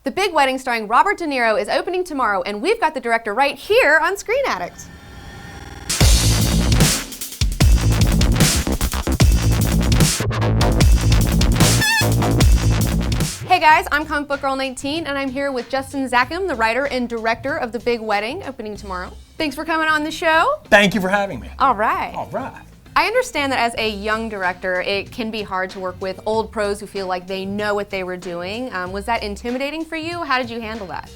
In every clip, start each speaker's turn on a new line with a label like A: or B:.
A: The Big Wedding starring Robert De Niro is opening tomorrow, and we've got the director right here on Screen Addict. Hey guys, I'm Comic Book Girl 19, and I'm here with Justin Zackham, the writer and director of The Big Wedding, opening tomorrow. Thanks for coming on the show.
B: Thank you for having me.
A: All right.
B: All right.
A: I understand that as a young director, it can be hard to work with old pros who feel like they know what they were doing. Was that intimidating for you? How did you handle that?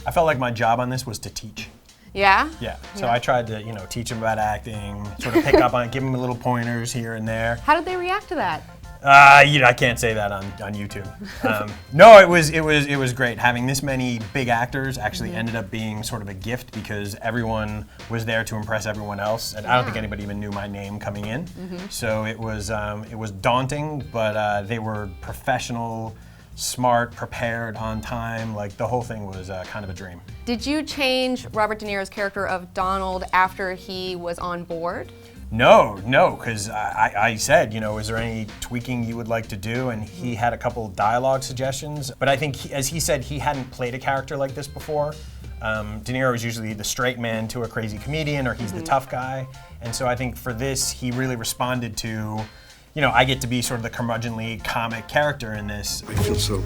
B: I felt like my job on this was to teach.
A: Yeah?
B: Yeah. So I tried to, teach them about acting, sort of pick up on it, give them little pointers here and there.
A: How did they react to that?
B: I can't say that on YouTube. No, it was great. Having this many big actors actually ended up being sort of a gift because everyone was there to impress everyone else, and I don't think anybody even knew my name coming in. So it was daunting, but they were professional, smart, prepared, on time. Like the whole thing was kind of a dream. Did
A: you change Robert De Niro's character of Donald after he was on board?
B: No, because I said, is there any tweaking you would like to do? And he had a couple dialogue suggestions. But I think, as he said, he hadn't played a character like this before. De Niro is usually the straight man to a crazy comedian, or he's the tough guy. And so I think for this, he really responded to, I get to be sort of the curmudgeonly comic character in this.
C: I feel so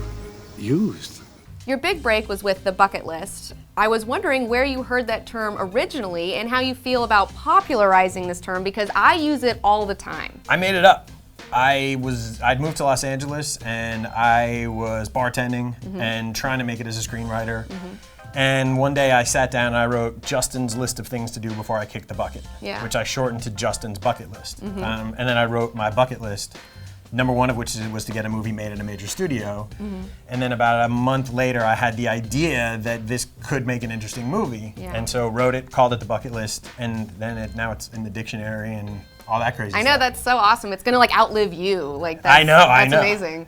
C: used.
A: Your big break was with The Bucket List. I was wondering where you heard that term originally and how you feel about popularizing this term, because I use it all the time.
B: I made it up. I'd moved to Los Angeles and I was bartending and trying to make it as a screenwriter. And one day I sat down and I wrote Justin's list of things to do before I kicked the bucket, which I shortened to Justin's bucket list. And then I wrote my bucket list, number one of which was to get a movie made at a major studio. And then about a month later, I had the idea that this could make an interesting movie. And so wrote it, called it The Bucket List, and then now it's in the dictionary and all that crazy stuff.
A: I know, that's so awesome. It's gonna outlive you. That's
B: That's
A: amazing.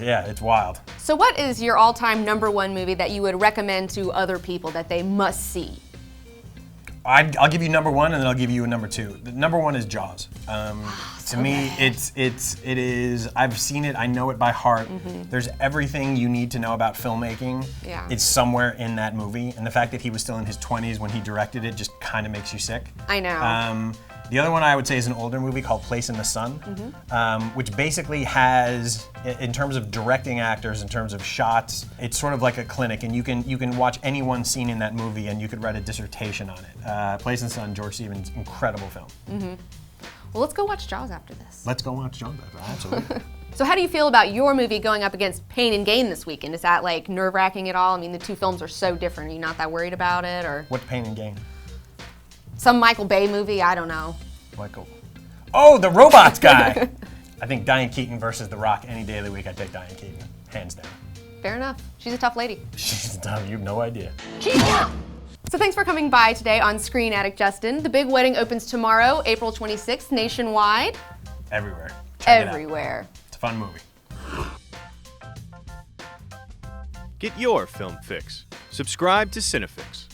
B: Yeah, it's wild.
A: So what is your all-time #1 movie that you would recommend to other people that they must see?
B: I'll give you #1 and then I'll give you a #2. The #1 is Jaws. To me, it is, I've seen it, I know it by heart. There's everything you need to know about filmmaking. It's somewhere in that movie. And the fact that he was still in his 20s when he directed it just kind of makes you sick.
A: I know.
B: The other one I would say is an older movie called Place in the Sun, which basically has, in terms of directing actors, in terms of shots, it's sort of like a clinic, and you can watch any one scene in that movie and you could write a dissertation on it. Place in the Sun, George Stevens, incredible film.
A: Well, let's go watch Jaws after this.
B: Let's go watch Jaws after, absolutely.
A: So how do you feel about your movie going up against Pain and Gain this weekend? Is that nerve-wracking at all? I mean, the two films are so different. Are you not that worried about it, or?
B: What's Pain and Gain?
A: Some Michael Bay movie, I don't know.
B: Michael. Oh, the robots guy! I think Diane Keaton versus The Rock any day of the week. I'd take Diane Keaton, hands down.
A: Fair enough. She's a tough lady.
B: She's tough, you have no idea.
A: So thanks for coming by today on Screen Addict, Justin. The Big Wedding opens tomorrow, April 26th, nationwide.
B: Everywhere. Check
A: Everywhere.
B: it out. It's a fun movie.
D: Get your film fix. Subscribe to Cinefix.